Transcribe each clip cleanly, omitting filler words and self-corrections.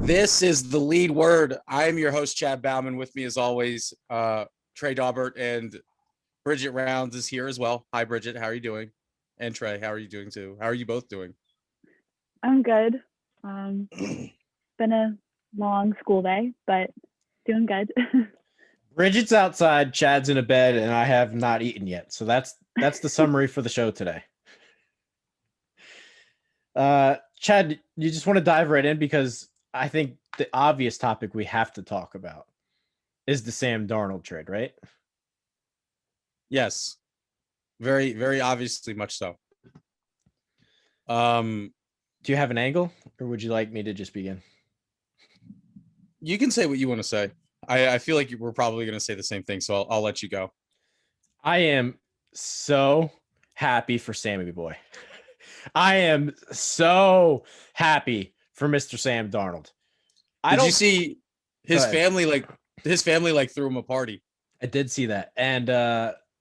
This is the lead word. I am your host, Chad Bauman. With me, as always, Trey Daubert and Bridget Rounds is here as well. Hi, Bridget. How are you doing? And Trey, how are you doing too? How are you both doing? I'm good. Been a long school day, but doing good. Bridget's outside, Chad's in a bed, and I have not eaten yet. So that's the summary for the show today. Chad, you just want to dive right in because I think the obvious topic we have to talk about is the Sam Darnold trade, right? Yes, very, very obviously, much so. Do you have an angle, or would you like me to just begin? You can say what you want to say. I feel like we're probably going to say the same thing, so I'll let you go. I am so happy for Sammy Boy. I am so happy for Mr. Sam Darnold. Did you see his family? His family threw him a party. I did see that, and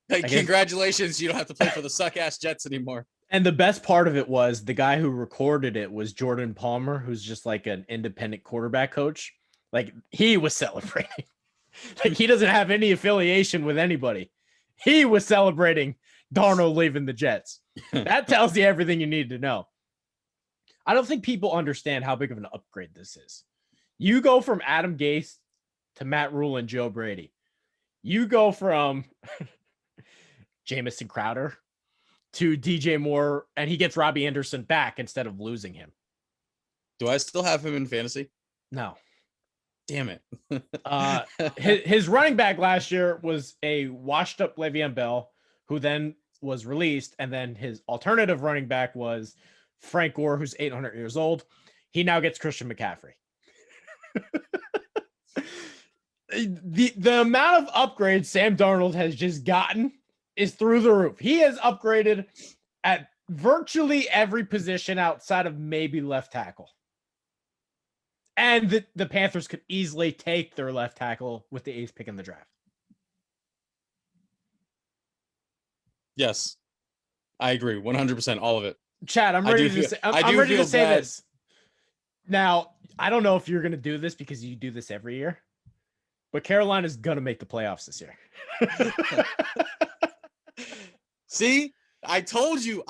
congratulations! You don't have to play for the suck ass Jets anymore. And the best part of it was the guy who recorded it was Jordan Palmer, who's just like an independent quarterback coach. Like he was celebrating. Like he doesn't have any affiliation with anybody. He was celebrating Darnold leaving the Jets. That tells you everything you need to know. I don't think people understand how big of an upgrade this is. You go from Adam Gase to Matt Rule and Joe Brady. You go from Jamison Crowder to DJ Moore, and he gets Robbie Anderson back instead of losing him. Do I still have him in fantasy? No. Damn it. His running back last year was a washed up Le'Veon Bell, who then was released. And then his alternative running back was Frank Gore, who's 800 years old. He now gets Christian McCaffrey. The amount of upgrades Sam Darnold has just gotten is through the roof. He has upgraded at virtually every position outside of maybe left tackle. And the Panthers could easily take their left tackle with the 8th pick in the draft. Yes, I agree. 100%, all of it. Chad, I'm ready to say this. Now, I don't know if you're going to do this because you do this every year, but Carolina's going to make the playoffs this year. See? I told you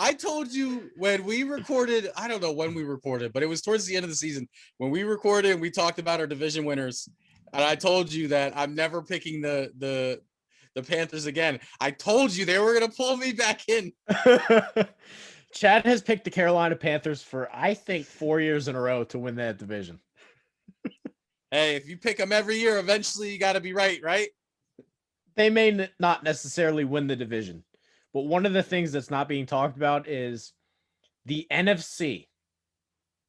when we recorded, I don't know when we recorded, but it was towards the end of the season when we recorded and we talked about our division winners. And I told you that I'm never picking the Panthers again. I told you they were going to pull me back in. Chad has picked the Carolina Panthers for, I think, 4 years in a row to win that division. Hey, if you pick them every year, eventually you got to be right? They may not necessarily win the division. But one of the things that's not being talked about is the NFC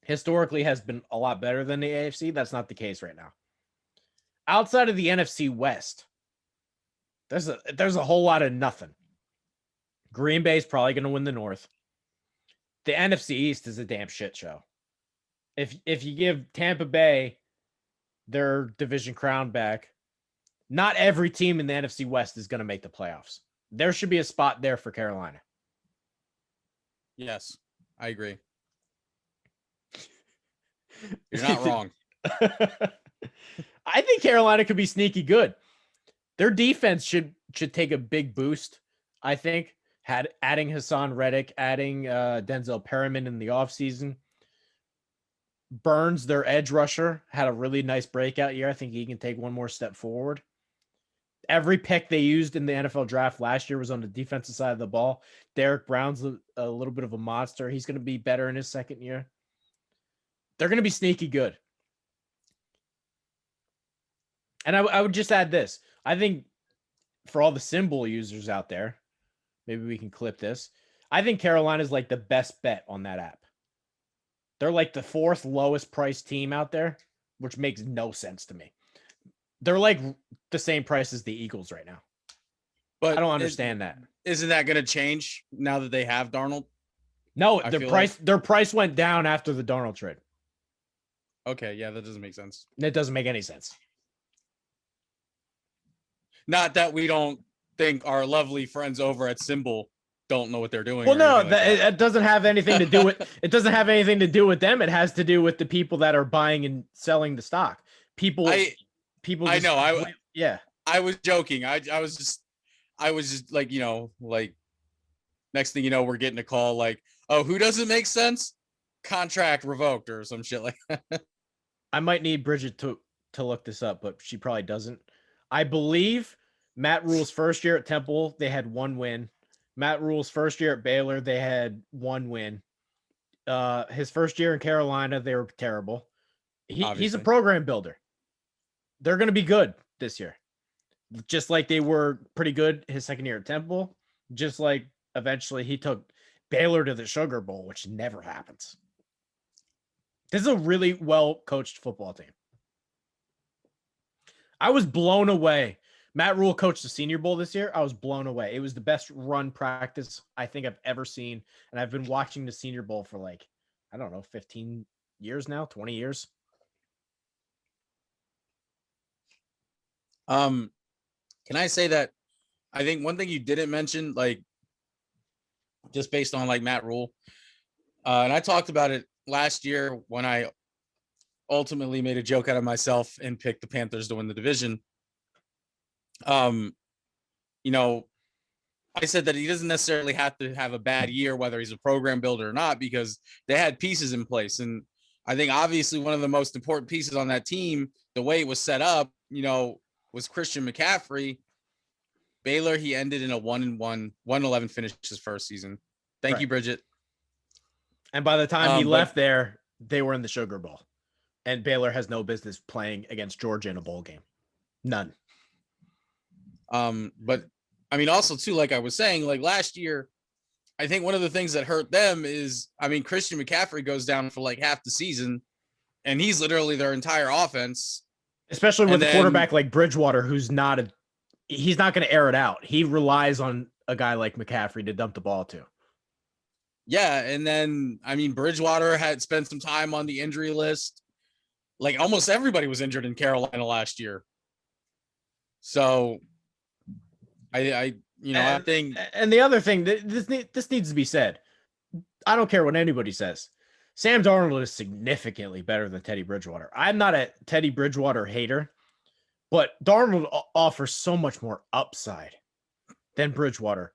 historically has been a lot better than the AFC. That's not the case right now. Outside of the NFC West, there's a whole lot of nothing. Green Bay is probably going to win the North. The NFC East is a damn shit show. If you give Tampa Bay their division crown back, not every team in the NFC West is going to make the playoffs. There should be a spot there for Carolina. Yes, I agree. You're not wrong. I think Carolina could be sneaky good. Their defense should take a big boost, I think. Adding Hassan Reddick, adding Denzel Perryman in the offseason. Burns, their edge rusher, had a really nice breakout year. I think he can take one more step forward. Every pick they used in the NFL draft last year was on the defensive side of the ball. Derek Brown's a little bit of a monster. He's going to be better in his second year. They're going to be sneaky good. And I would just add this. I think for all the symbol users out there, maybe we can clip this. I think Carolina's like the best bet on that app. They're like the 4th lowest priced team out there, which makes no sense to me. They're like the same price as the Eagles right now. But I don't understand that. Isn't that going to change now that they have Darnold? No, their price went down after the Darnold trade. Okay, yeah, that doesn't make sense. It doesn't make any sense. Not that we don't think our lovely friends over at Symbol don't know what they're doing. Well, or no, anything like that. it doesn't have anything to do with it. Doesn't have anything to do with them. It has to do with the people that are buying and selling the stock. People I just know. yeah. I was joking. I was just like, like next thing you know, we're getting a call like, oh, who doesn't make sense? Contract revoked or some shit like that. I might need Bridget to look this up, but she probably doesn't. I believe Matt Rule's first year at Temple, they had 1 win. Matt Rule's first year at Baylor, they had 1 win. His first year in Carolina, they were terrible. He's a Obviously. program builder. They're going to be good this year, just like they were pretty good his second year at Temple. Just like eventually he took Baylor to the Sugar Bowl, which never happens. This is a really well coached football team. I was blown away. Matt Rule coached the Senior Bowl this year. I was blown away. It was the best run practice I think I've ever seen. And I've been watching the Senior Bowl for like, I don't know, 15 years now, 20 years. Can I say that I think one thing you didn't mention, like just based on like Matt Rule, and I talked about it last year when I ultimately made a joke out of myself and picked the Panthers to win the division. I said that he doesn't necessarily have to have a bad year, whether he's a program builder or not, because they had pieces in place. And I think obviously one of the most important pieces on that team, the way it was set up, was Christian McCaffrey. Baylor, he ended in a 1-1, 1-11 finish his first season. Thank you, Bridget. And by the time he left there, they were in the Sugar Bowl. And Baylor has no business playing against Georgia in a bowl game. None. But I mean, also too, like I was saying, like last year, I think one of the things that hurt them is, I mean, Christian McCaffrey goes down for like half the season, and he's literally their entire offense. Especially with a quarterback like Bridgewater, he's not going to air it out. He relies on a guy like McCaffrey to dump the ball to. Yeah, and then I mean, Bridgewater had spent some time on the injury list. Like almost everybody was injured in Carolina last year. So I think. And the other thing, this needs to be said. I don't care what anybody says. Sam Darnold is significantly better than Teddy Bridgewater. I'm not a Teddy Bridgewater hater, but Darnold offers so much more upside than Bridgewater.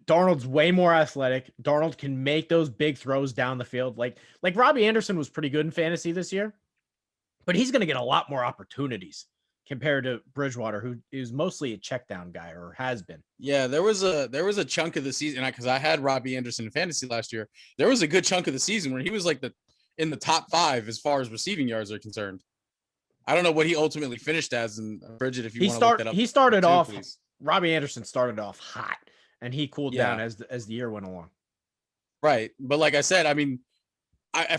Darnold's way more athletic. Darnold can make those big throws down the field. Like Robbie Anderson was pretty good in fantasy this year, but he's going to get a lot more opportunities compared to Bridgewater, who is mostly a check down guy or has been. Yeah, there was a chunk of the season, because I had Robbie Anderson in fantasy last year. There was a good chunk of the season where he was like in the top 5 as far as receiving yards are concerned. I don't know what he ultimately finished as, and Bridget, if you want to look that up. He started too, off. Please. Robbie Anderson started off hot, and he cooled down as the year went along. Right, but like I said, I mean,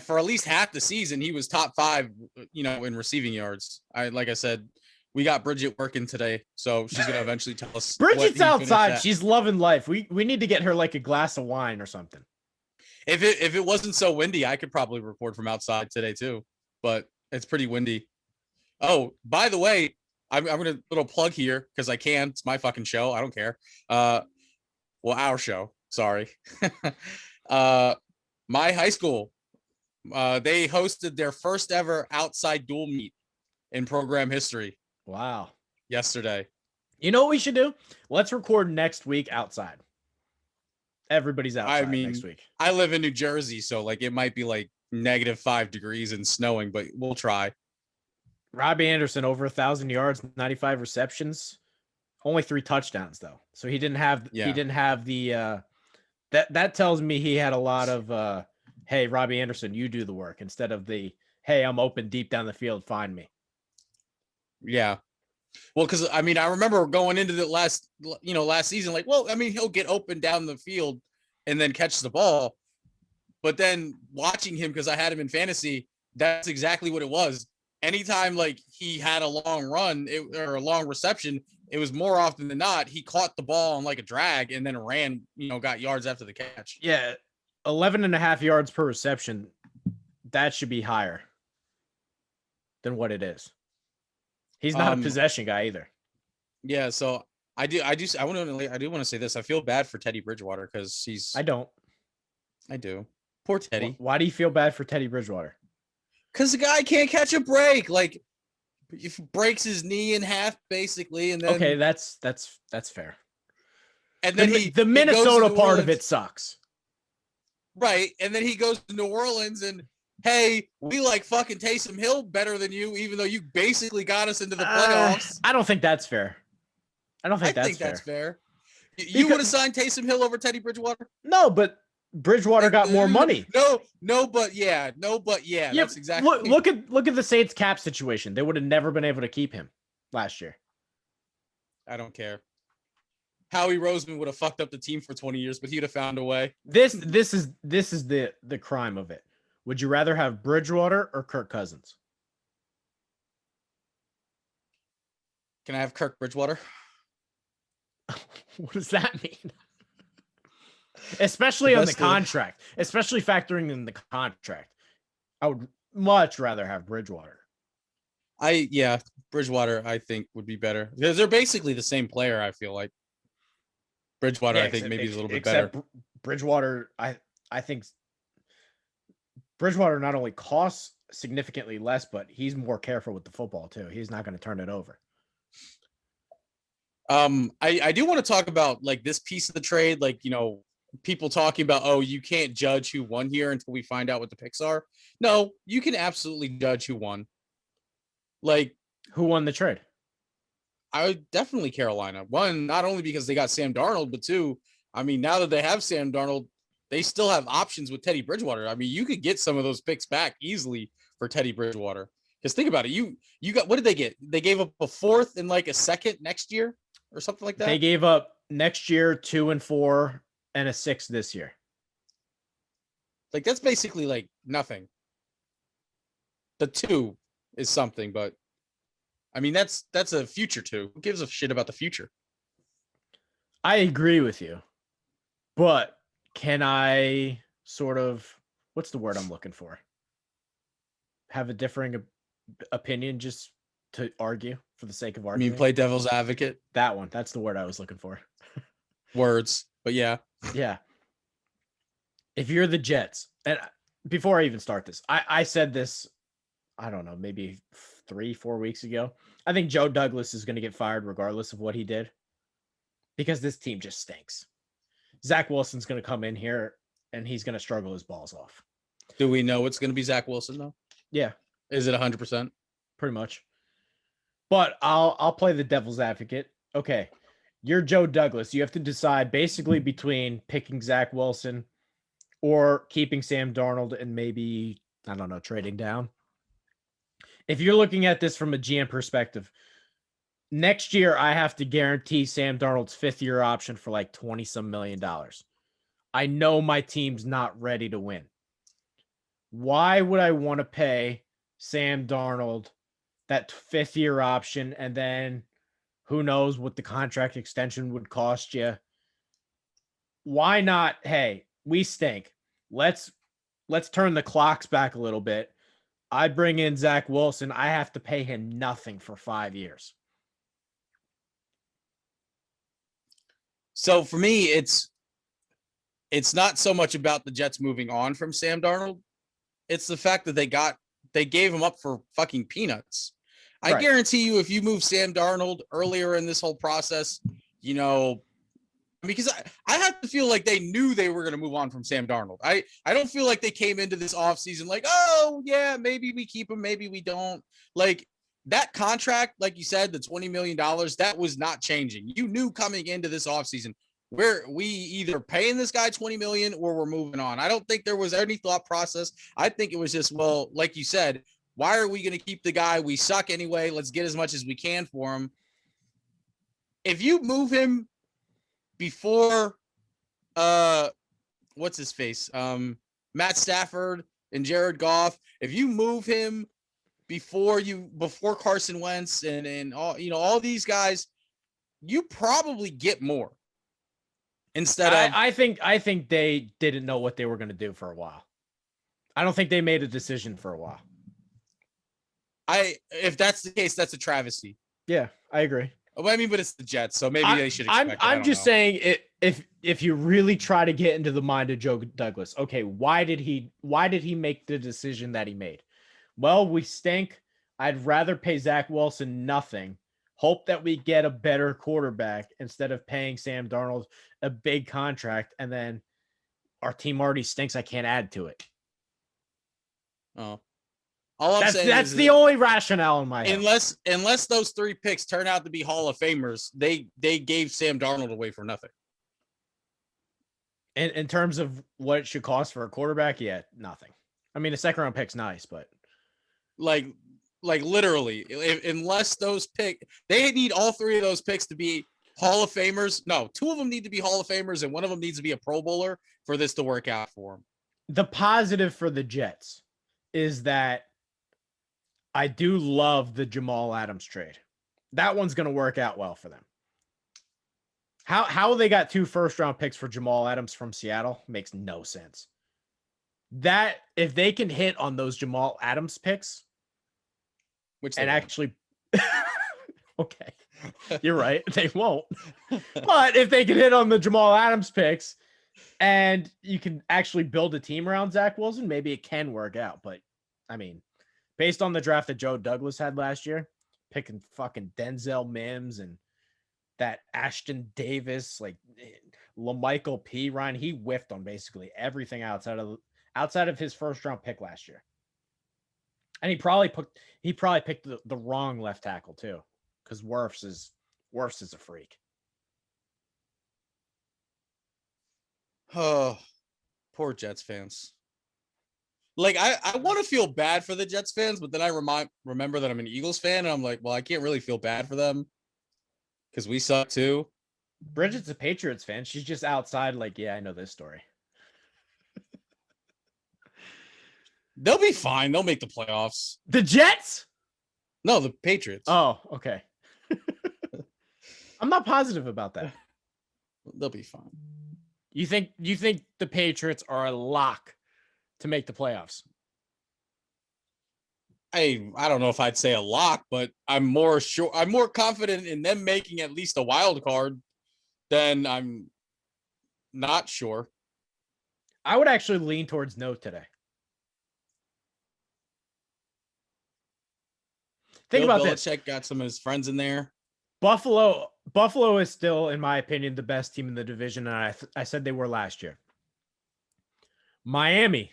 for at least half the season, he was top 5, in receiving yards. Like I said, we got Bridget working today, so she's gonna eventually tell us. Bridget's outside; she's loving life. We need to get her like a glass of wine or something. If it wasn't so windy, I could probably record from outside today too, but it's pretty windy. Oh, by the way, I'm gonna little plug here because I can. It's my fucking show. I don't care. Our show. Sorry. My high school, they hosted their first ever outside dual meet in program history. Wow. Yesterday. You know what we should do? Let's record next week outside. Everybody's outside next week. I live in New Jersey, so like it might be like -5 degrees and snowing, but we'll try. Robbie Anderson over 1,000 yards, 95 receptions, only 3 touchdowns though. So he didn't have the that tells me he had a lot of hey, Robbie Anderson, you do the work instead of the hey, I'm open deep down the field, find me. Yeah. Well, because I mean, I remember going into the last season, like, well, I mean, he'll get open down the field and then catch the ball. But then watching him, because I had him in fantasy, that's exactly what it was. Anytime like he had a long run or a long reception, it was more often than not, he caught the ball on like a drag and then ran, got yards after the catch. Yeah. 11.5 yards per reception. That should be higher than what it is. He's not a possession guy either. Yeah, so I do want to say this. I feel bad for Teddy Bridgewater because I don't. I do. Poor Teddy. Why do you feel bad for Teddy Bridgewater? Because the guy can't catch a break. Like, if he breaks his knee in half, basically, and then Okay, that's fair. And then the Minnesota part of Orleans, it sucks. Right. And then he goes to New Orleans and, hey, we like fucking Taysom Hill better than you, even though you basically got us into the playoffs. I don't think that's fair. I think that's fair. Because, you would have signed Taysom Hill over Teddy Bridgewater? No, but Bridgewater got more money. No, but yeah. That's exactly. Look at the Saints cap situation. They would have never been able to keep him last year. I don't care. Howie Roseman would have fucked up the team for 20 years, but he'd have found a way. This is the crime of it. Would you rather have Bridgewater or Kirk Cousins? Can I have Kirk Bridgewater? What does that mean? Especially on the contract, especially factoring in the contract. I would much rather have Bridgewater. Bridgewater I think would be better. Because they're basically the same player, I feel like. Bridgewater, I think maybe is a little bit better. Bridgewater, I think Bridgewater not only costs significantly less, but he's more careful with the football too. He's not going to turn it over. I do want to talk about like this piece of the trade, like, you know, people talking about, oh, you can't judge who won here until we find out what the picks are. No, you can absolutely judge who won. Like, who won the trade? I would definitely Carolina. One, not only because they got Sam Darnold, but two, I mean, now that they have Sam Darnold, they still have options with Teddy Bridgewater. I mean, you could get some of those picks back easily for Teddy Bridgewater. Because think about it, you got, what did they get? They gave up a fourth and like a second next year or something like that. They gave up next year 2 and 4 and a 6 this year. Like, that's basically like nothing. The 2 is something, but I mean, that's a future 2. Who gives a shit about the future? I agree with you, but can I sort of, what's the word I'm looking for? Have a differing opinion just to argue for the sake of arguing? I mean, play devil's advocate? That one. That's the word I was looking for. Words, but yeah. Yeah. If you're the Jets, and before I even start this, I said this, I don't know, maybe 3-4 weeks ago. I think Joe Douglas is going to get fired regardless of what he did because this team just stinks. Zach Wilson's going to come in here and he's going to struggle his balls off. Do we know it's going to be Zach Wilson though? Yeah. Is it 100%? Pretty much. But I'll play the devil's advocate. Okay. You're Joe Douglas. You have to decide basically between picking Zach Wilson or keeping Sam Darnold and maybe, I don't know, trading down. If you're looking at this from a GM perspective, next year I have to guarantee Sam Darnold's 5th-year option for like $20-some million. I know my team's not ready to win. Why would I want to pay Sam Darnold that 5th-year option and then who knows what the contract extension would cost you? Why not? Hey, we stink. Let's turn the clocks back a little bit. I bring in Zach Wilson. I have to pay him nothing for 5 years. So for me, it's not so much about the Jets moving on from Sam Darnold. It's the fact that they gave him up for fucking peanuts. I guarantee you, if you move Sam Darnold earlier in this whole process, you know, because I have to feel like they knew they were going to move on from Sam Darnold. I don't feel like they came into this offseason like, oh, yeah, maybe we keep him, maybe we don't. Like, that contract, like you said, the $20 million, that was not changing. You knew coming into this offseason, we either paying this guy $20 million or we're moving on. I don't think there was any thought process. I think it was just, well, like you said, why are we going to keep the guy? We suck anyway. Let's get as much as we can for him. If you move him before what's his face? Matt Stafford and Jared Goff, if you move him before Carson Wentz and all, you know, all these guys, you probably get more. Instead of I think they didn't know what they were going to do for a while. I don't think they made a decision for a while. If that's the case, that's a travesty. Yeah, I agree. Well, I mean, but it's the Jets, so maybe they should expect it. I'm just saying it. If you really try to get into the mind of Joe Douglas, okay, why did he make the decision that he made? Well, we stink. I'd rather pay Zach Wilson nothing, hope that we get a better quarterback instead of paying Sam Darnold a big contract, and then our team already stinks. I can't add to it. Oh, all I'm saying that's is the only rationale in my head. Unless those 3 picks turn out to be Hall of Famers, they gave Sam Darnold away for nothing. In terms of what it should cost for a quarterback, yeah, nothing. I mean, a second round pick's nice, but like literally, unless those they need all 3 of those picks to be Hall of Famers. No, 2 of them need to be Hall of Famers, and 1 of them needs to be a Pro Bowler for this to work out for them. The positive for the Jets is that I do love the Jamal Adams trade. That one's going to work out well for them. How they got 2 first-round picks for Jamal Adams from Seattle makes no sense. That if they can hit on those Jamal Adams picks, which and actually, okay, you're right, they won't. But if they can hit on the Jamal Adams picks, and you can actually build a team around Zach Wilson, maybe it can work out. But I mean, based on the draft that Joe Douglas had last year, picking fucking Denzel Mims and that Ashton Davis, like LaMichael P. Ryan, he whiffed on basically everything outside of his first round pick last year. And he probably picked the wrong left tackle too, because Wirfs is a freak. Oh, poor Jets fans. Like I want to feel bad for the Jets fans, but then I remember that I'm an Eagles fan, and I'm like, well, I can't really feel bad for them because we suck too. Bridget's a Patriots fan. She's just outside, like, yeah, I know this story. They'll be fine. They'll make the playoffs. The Jets? No, the Patriots. Oh, okay. I'm not positive about that. They'll be fine. You think the Patriots are a lock to make the playoffs? I don't know if I'd say a lock, but I'm more confident in them making at least a wild card than I'm not sure. I would actually lean towards no today. Think Bill about Belichick got some of his friends in there. Buffalo is still, in my opinion, the best team in the division, and I said they were last year. Miami,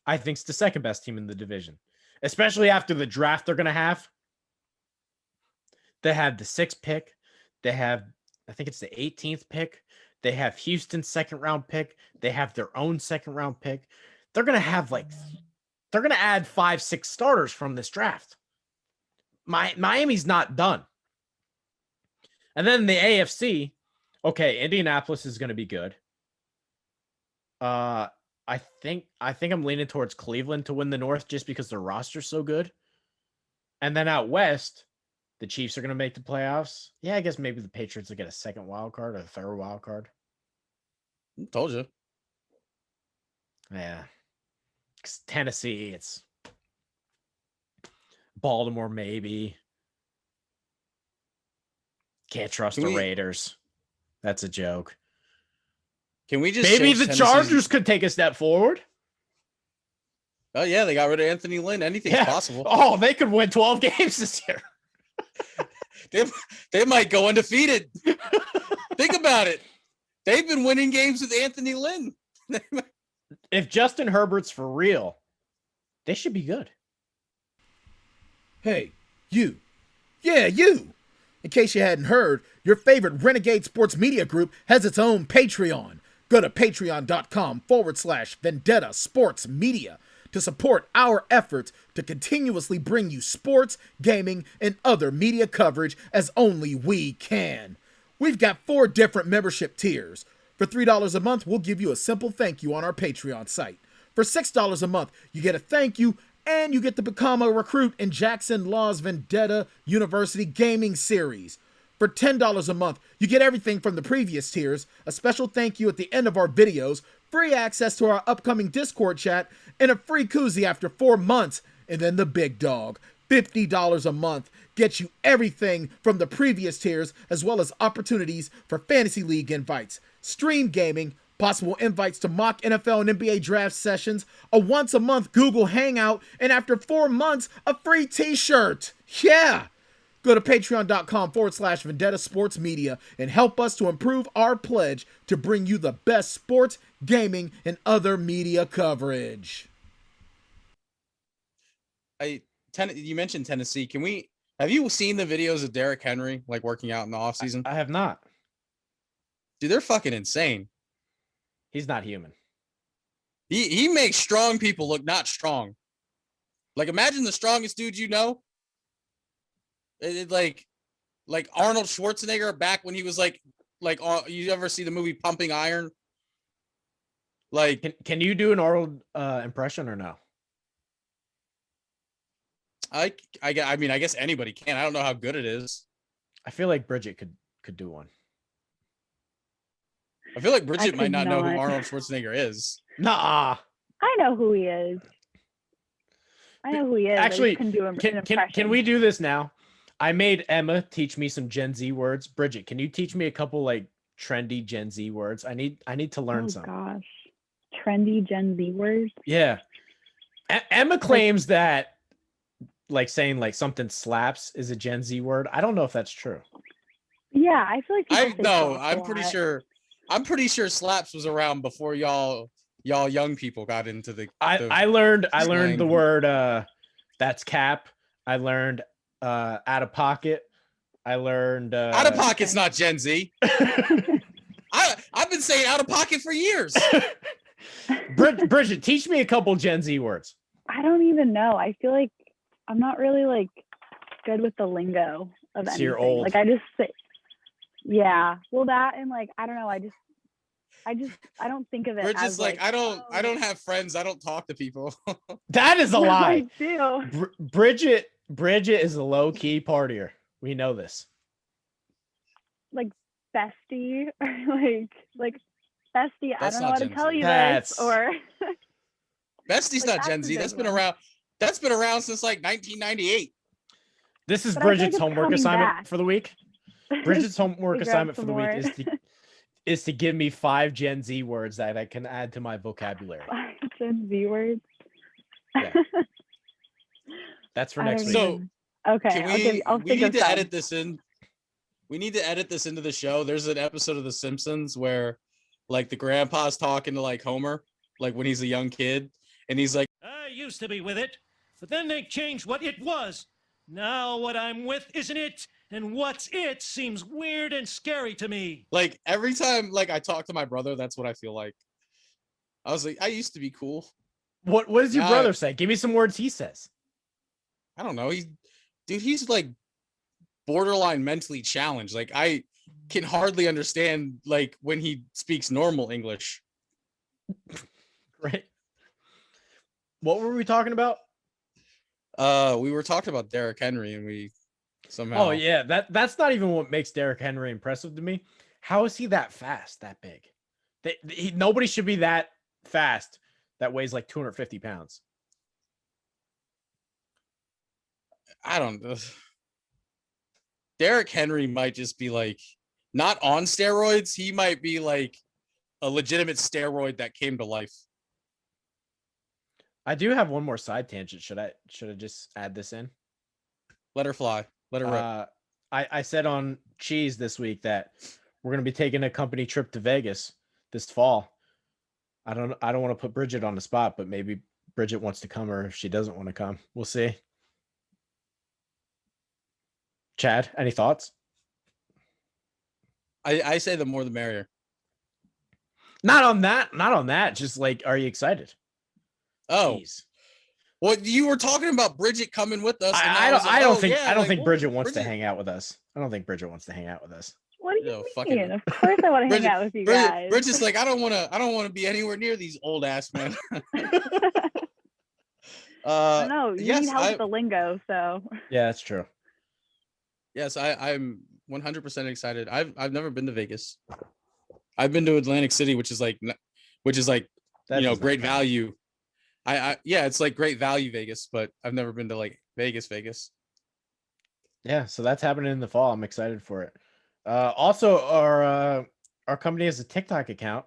I think, is the second best team in the division, especially after the draft they're going to have. They have the 6th pick. They have, I think it's the 18th pick. They have Houston's second-round pick. They have their own second-round pick. They're going to have they're going to add 5-6 starters from this draft. Miami's not done. And then the AFC, okay, Indianapolis is going to be good. I think I'm leaning towards Cleveland to win the North just because their roster's so good. And then out west, the Chiefs are going to make the playoffs. Yeah, I guess maybe the Patriots will get a second wild card or a third wild card. Told you. Yeah. Tennessee, it's Baltimore, maybe. Can't trust the Raiders. That's a joke. Can we just maybe the Chargers could take a step forward? Oh yeah, they got rid of Anthony Lynn. Anything's possible. Oh, they could win 12 games this year. they might go undefeated. Think about it. They've been winning games with Anthony Lynn. If Justin Herbert's for real, they should be good. Hey, you. Yeah, you. In case you hadn't heard, your favorite Renegade Sports Media Group has its own Patreon. Go to patreon.com/Vendetta Sports Media to support our efforts to continuously bring you sports, gaming, and other media coverage as only we can. We've got 4 different membership tiers. For $3 a month, we'll give you a simple thank you on our Patreon site. For $6 a month, you get a thank you and you get to become a recruit in Jackson Law's Vendetta University Gaming Series. For $10 a month, you get everything from the previous tiers, a special thank you at the end of our videos, free access to our upcoming Discord chat, and a free koozie after 4 months. And then the big dog, $50 a month, gets you everything from the previous tiers, as well as opportunities for Fantasy League invites, stream gaming, possible invites to mock NFL and NBA draft sessions, a once-a-month Google Hangout, and after 4 months, a free t-shirt. Yeah! Go to patreon.com/Vendetta Sports Media and help us to improve our pledge to bring you the best sports, gaming, and other media coverage. You mentioned Tennessee. Have you seen the videos of Derrick Henry like working out in the offseason? I have not. Dude, they're fucking insane. He's not human. He makes strong people look not strong. Like, imagine the strongest dude you know. Like Arnold Schwarzenegger back when he was like you ever see the movie Pumping Iron? Like, can you do an Arnold impression or no? I mean, I guess anybody can. I don't know how good it is. I feel like Bridget could do one. I feel like Bridget might not know who not. Arnold Schwarzenegger is. Nah. I know who he is. Actually, can do an can we do this now? I made Emma teach me some Gen Z words. Bridget, can you teach me a couple like trendy Gen Z words? I need to learn some. Oh gosh, trendy Gen Z words. Yeah. Emma claims that like saying like something slaps is a Gen Z word. I don't know if that's true. Yeah, I feel like I'm pretty sure slaps was around before y'all young people got into the I learned the word that's cap. I learned out of pocket. I learned out of pocket's not Gen Z. I've been saying out of pocket for years. Bridget, teach me a couple Gen Z words. I don't even know. I feel like I'm not really like good with the lingo of anything. You're old. Like I just say, yeah. Well, that and like I don't know. I don't think of it. Bridget's as like I don't have friends. I don't talk to people. That is a lie. I do. Bridget is a low key partier. We know this. Like bestie, or like bestie. That's I don't know not how to Gen tell Z. you That's- this. Or Bestie's Like, not Gen that's Z. a That's big been one. around. That's been around since like 1998. This is But I feel like Bridget's it's homework coming assignment back. for the week. Bridget's homework To grab assignment for some the more. week is to give me 5 Gen Z words that I can add to my vocabulary. Gen Z words. Yeah. That's for I next don't week. So even- okay, I'll we think need of to some. edit this in. We need to edit this into the show. There's an episode of The Simpsons where like the grandpa's talking to like Homer, like when he's a young kid, and he's like, I used to be with it, but then they changed what it was. Now what I'm with isn't it, and what's it seems weird and scary to me. like every time like I talk to my brother, that's what I feel like. I was like, I used to be cool. What does your Now- brother say? Give me some words he says. I don't know. He's like borderline mentally challenged. Like I can hardly understand like when he speaks normal English. Right. What were we talking about? We were talking about Derrick Henry and we somehow. Oh yeah, that's not even what makes Derrick Henry impressive to me. How is he that fast, that big? Nobody should be that fast that weighs like 250 pounds. I don't know. Derrick Henry might just be like not on steroids. He might be like a legitimate steroid that came to life. I do have one more side tangent. Should I just add this in? Let her fly. Let her rip. I said on Cheese this week that we're gonna be taking a company trip to Vegas this fall. I don't want to put Bridget on the spot, but maybe Bridget wants to come, or if she doesn't want to come, we'll see. Chad, any thoughts? I say the more the merrier. Not on that. Just like, are you excited? Oh, Jeez. well, you were talking about Bridget coming with us. and I was like, don't oh, think yeah, like, think well, Bridget wants to hang out with us. I don't think Bridget wants to hang out with us. What do you Yo, fucking- mean? Of course I want to hang out with you guys. Bridget's like, I don't want to be anywhere near these old ass men. No, you yes, need help with the lingo, so Yeah, that's true. Yes, I'm 100% excited. I've never been to Vegas. I've been to Atlantic City, which is like That you know, does not great count. value. Yeah, it's like great value Vegas, but I've never been to like Vegas. Yeah, so that's happening in the fall. I'm excited for it. Also, our company has a TikTok account.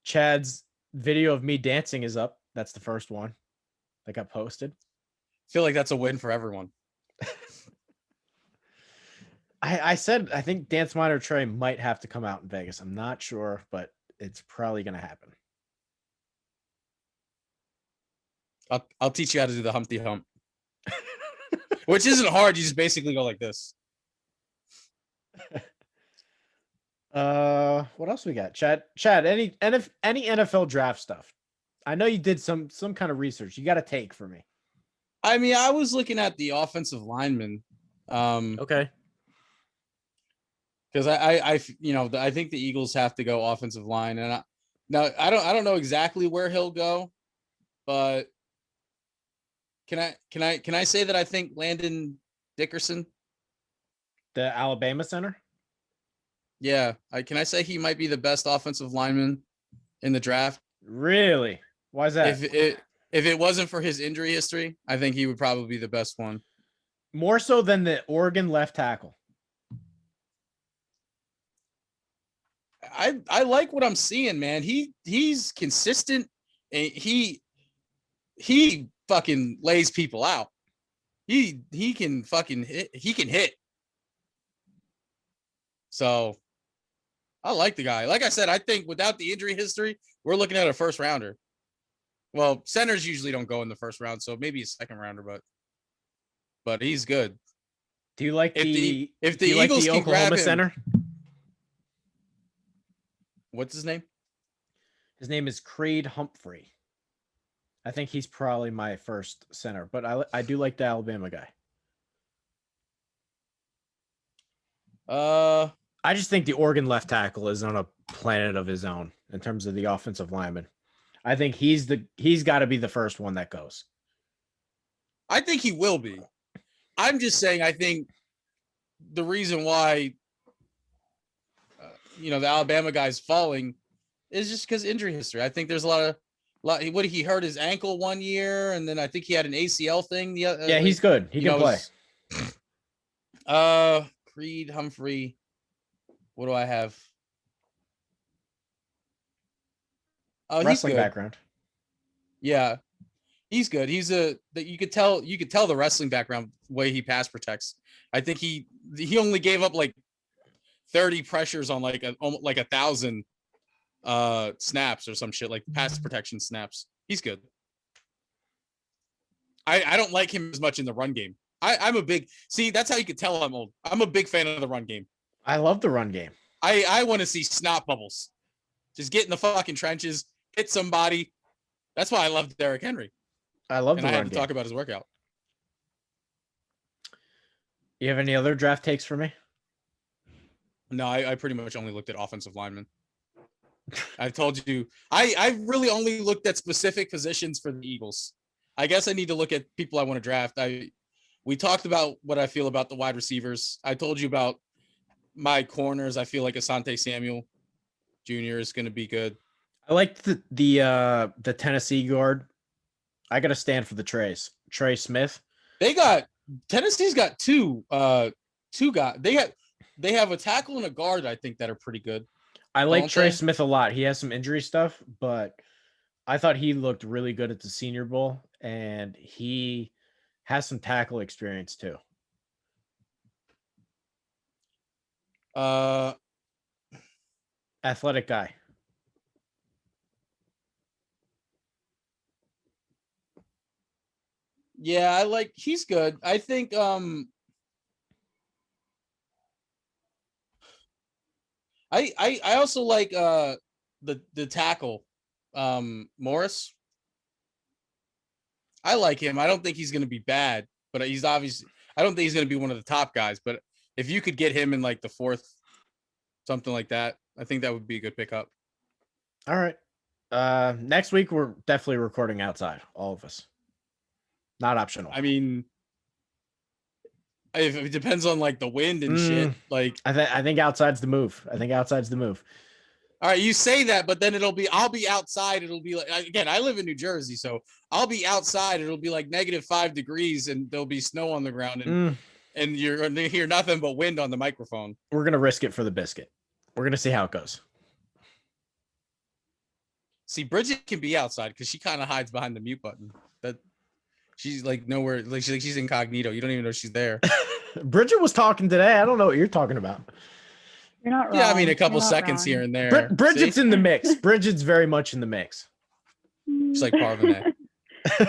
Chad's video of me dancing is up. That's the first one that got posted. I feel like that's a win for everyone. I said I think Dance Miner Trey might have to come out in Vegas. I'm not sure, but it's probably gonna happen. I'll teach you how to do the Humpty Hump, which isn't hard. You just basically go like this. What else we got? Chad, any NFL draft stuff? I know you did some kind of research. You got a take for me. I mean, I was looking at the offensive linemen. Okay. Because I think the Eagles have to go offensive line, and I don't know exactly where he'll go, but can I say that I think Landon Dickerson? The Alabama center? Yeah, can I say he might be the best offensive lineman in the draft? Really? Why is that? If it wasn't for his injury history, I think he would probably be the best one. More so than the Oregon left tackle. I like what I'm seeing, man. He's consistent, and he fucking lays people out. He can fucking hit. He can hit. So I like the guy. Like I said, I think without the injury history, we're looking at a first rounder. Well, centers usually don't go in the first round, so maybe a second rounder, but he's good. Do you like if the Eagles like the can Oklahoma grab him, center? What's his name? His name is Creed Humphrey. I think he's probably my first center, but I do like the Alabama guy. I just think the Oregon left tackle is on a planet of his own in terms of the offensive lineman. I think he's got to be the first one that goes. I think he will be. I'm just saying, I think the reason why the Alabama guy's falling is just because injury history. I think there's a lot. What he hurt his ankle one year, and then I think he had an ACL thing. Yeah, he's good. He can play. Creed Humphrey. What do I have? Oh, wrestling he's good. Background. Yeah, he's good. You could tell the wrestling background way he pass protects. I think he only gave up like 30 pressures on like 1,000 snaps or some shit, like pass protection snaps. He's good. I don't like him as much in the run game. I'm a big that's how you could tell I'm old. I'm a big fan of the run game. I love the run game. I want to see snot bubbles. Just get in the fucking trenches, hit somebody. That's why I love Derrick Henry. I love and the I run had to game. talk about his workout. You have any other draft takes for me? No, I pretty much only looked at offensive linemen. I've told you, I really only looked at specific positions for the Eagles. I guess I need to look at people I want to draft. We talked about what I feel about the wide receivers. I told you about my corners. I feel like Asante Samuel Jr. is going to be good. I like the Tennessee guard. I got to stand for the Treys. Trey Smith. Tennessee's got two guys. They have a tackle and a guard, I think, that are pretty good. I like Trey Smith a lot. He has some injury stuff, but I thought he looked really good at the Senior Bowl, and he has some tackle experience too. Athletic guy. Yeah, he's good. I think I also like the tackle Morris. I like him. I don't think he's going to be bad, but he's obviously I don't think he's going to be one of the top guys, but if you could get him in like the fourth, something like that, I think that would be a good pickup. All right. Next week we're definitely recording outside, all of us. Not optional. I mean, if it depends on like the wind and shit, like I think outside's the move. All right, you say that, but then I'll be outside. It'll be like, again, I live in New Jersey, so I'll be outside. It'll be like -5 degrees and there'll be snow on the ground. And and you're going to hear nothing but wind on the microphone. We're gonna risk it for the biscuit. We're gonna see how it goes. See, Bridget can be outside because she kind of hides behind the mute button. That she's like nowhere, like she's incognito. You don't even know she's there. Bridget was talking today. I don't know what you're talking about. You're not wrong. Yeah, I mean a couple You're not seconds wrong. here and there. Bridget's See? in the mix. Bridget's very much in the mix. She's like Parvane.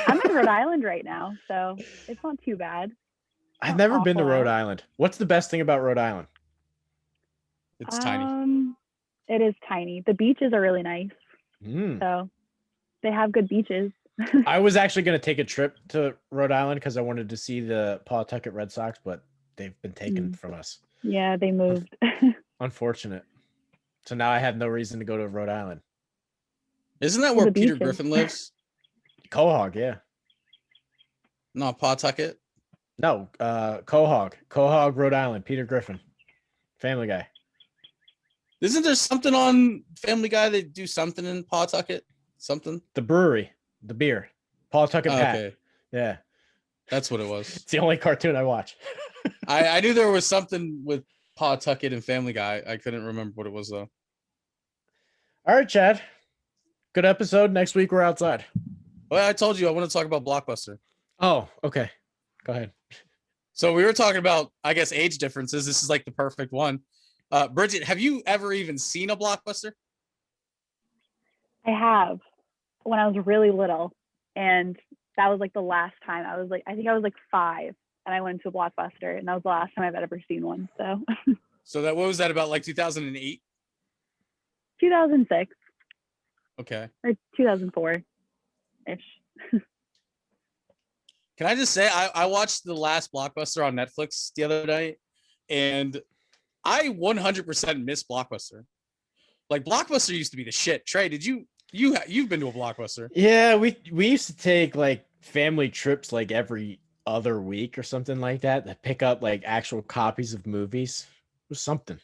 I'm in Rhode Island right now, so it's not too bad. I've never been to awful Rhode out. Island. What's the best thing about Rhode Island? It's tiny. It is tiny. The beaches are really nice, so they have good beaches. I was actually going to take a trip to Rhode Island because I wanted to see the Pawtucket Red Sox, but they've been taken from us. Yeah, they moved. Unfortunate. So now I have no reason to go to Rhode Island. Isn't that the where Peter beaches. Griffin lives? Quahog, yeah. No, Pawtucket. No, Quahog, Rhode Island. Peter Griffin, Family Guy. Isn't there something on Family Guy that do something in Pawtucket? Something? The brewery, the beer, Pawtucket Oh, Pat. okay, Yeah, that's what it was. it's the only cartoon I watch. I knew there was something with Pawtucket and Family Guy. I couldn't remember what it was though. All right, Chad. Good episode. Next week we're outside. Well, I told you I want to talk about Blockbuster. Oh, okay. Go ahead. So we were talking about, I guess, age differences. This is like the perfect one. Bridget, have you ever even seen a Blockbuster? I have when I was really little, and that was like the last time I think I was like 5, and I went to a Blockbuster, and that was the last time I've ever seen one. So So that what was that about? Like 2008? 2006 Okay. or 2004 ish. Can I just say I watched the Last Blockbuster on Netflix the other night, and I 100% miss Blockbuster. Like Blockbuster used to be the shit. Trey, did you've been to a Blockbuster? Yeah, we used to take like family trips like every other week or something like that to pick up like actual copies of movies. It was something.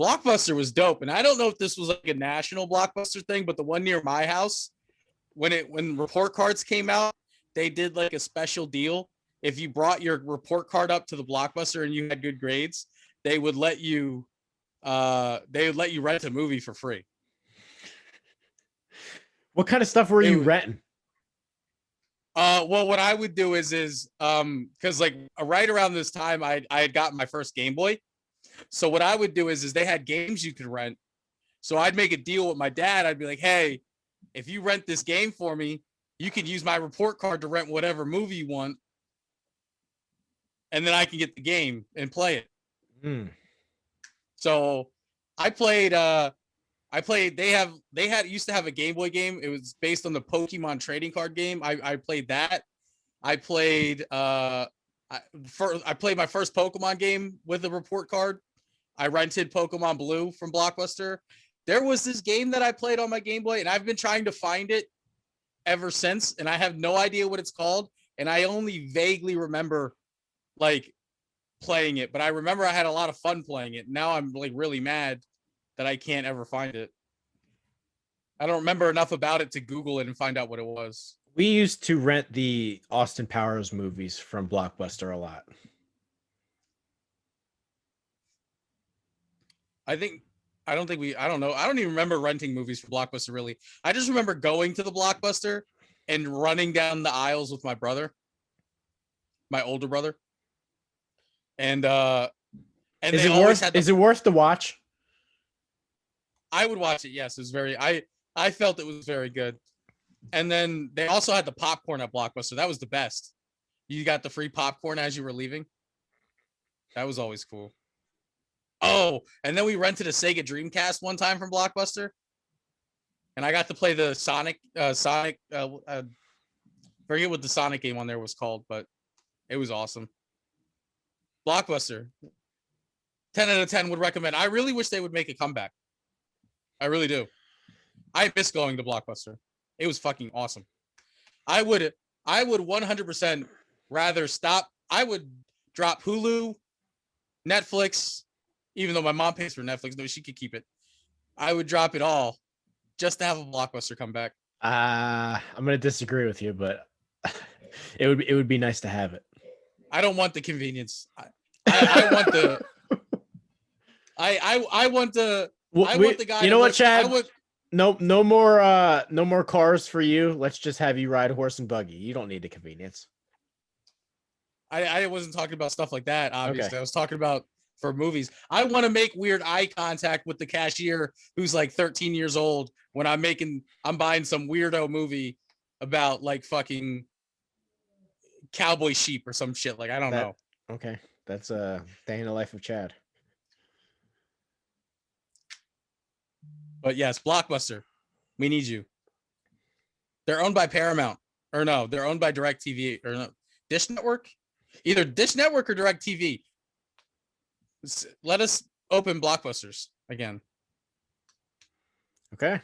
Blockbuster was dope, and I don't know if this was like a national Blockbuster thing, but the one near my house, when report cards came out, they did like a special deal. If you brought your report card up to the Blockbuster and you had good grades, they would let you rent a movie for free. What kind of stuff were It you was- renting? Well, what I would do is because like right around this time I had gotten my first Game Boy. So what I would do is they had games you could rent. So I'd make a deal with my dad. I'd be like, hey, if you rent this game for me, you can use my report card to rent whatever movie you want. And then I can get the game and play it. So I played they used to have a Game Boy game. It was based on the Pokemon trading card game. I played that. I played I played my first Pokemon game with a report card. I rented Pokemon Blue from Blockbuster. There was this game that I played on my Game Boy, and I've been trying to find it ever since, and I have no idea what it's called, and I only vaguely remember like playing it, but I remember I had a lot of fun playing it. Now I'm like really mad that I can't ever find it. I don't remember enough about it to Google it and find out what it was. We used to rent the Austin Powers movies from Blockbuster a lot. I don't know. I don't even remember renting movies from Blockbuster really. I just remember going to the Blockbuster and running down the aisles with my brother, my older brother. And Is it worth the watch? I would watch it. Yes, it was I felt it was very good. And then they also had the popcorn at Blockbuster. That was the best. You got the free popcorn as you were leaving. That was always cool. Oh, and then we rented a Sega Dreamcast one time from Blockbuster. And I got to play the Sonic forget what the Sonic game on there was called, but it was awesome. Blockbuster. 10 out of 10 would recommend. I really wish they would make a comeback. I really do. I miss going to Blockbuster. It was fucking awesome. I would 100% rather stop. I would drop Hulu, Netflix, even though my mom pays for Netflix. No, she could keep it. I would drop it all just to have a Blockbuster come back. I'm going to disagree with you, but it would be nice to have it. I don't want the convenience. I want the. I want the. I want the guy. You know what, look, Chad? I would. No more cars for you. Let's just have you ride horse and buggy. You don't need the convenience. I wasn't talking about stuff like that. Obviously, Okay. I was talking about for movies. I want to make weird eye contact with the cashier who's like 13 years old when I'm buying some weirdo movie about like fucking cowboy sheep or some shit. Like I don't know. Okay, that's day in the life of Chad. But yes, Blockbuster, we need you. They're owned by Paramount, or no, they're owned by DirecTV or no, Dish Network, either Dish Network or DirecTV. Let us open Blockbusters again. Okay.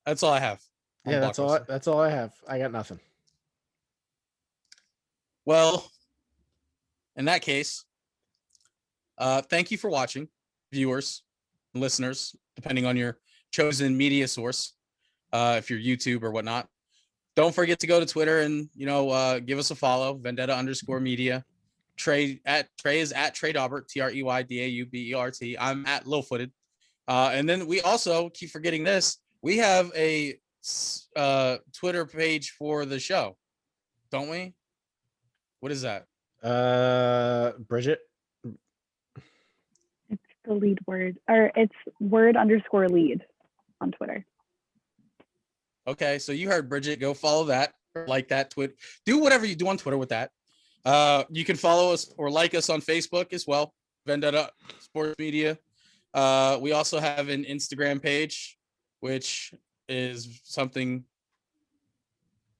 That's all I have. Yeah, that's all. That's all I have. I got nothing. Well, in that case, thank you for watching, viewers, listeners, depending on your chosen media source. If you're YouTube or whatnot, don't forget to go to Twitter and give us a follow. Vendetta_media. Trey is at Trey Daubert, TreyDaubert. I'm at Lowfooted. And then we also keep forgetting this. We have a Twitter page for the show, don't we? What is that? Bridget. It's the lead word, or it's word_lead on Twitter. Okay, so you heard Bridget. Go follow that, like that tweet. Do whatever you do on Twitter with that. You can follow us or like us on Facebook as well. Vendetta Sports Media. We also have an Instagram page, which is something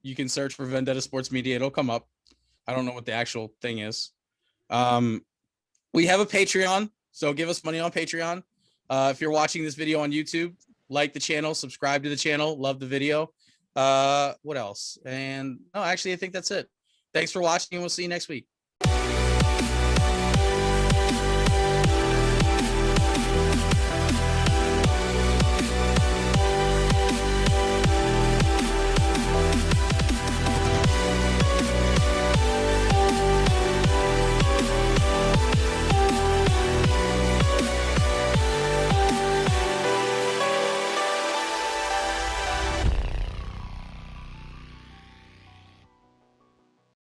you can search for Vendetta Sports Media. It'll come up. I don't know what the actual thing is. We have a Patreon, so give us money on Patreon. If you're watching this video on YouTube, like the channel, subscribe to the channel, love the video. What else? And no, actually, I think that's it. Thanks for watching, and we'll see you next week.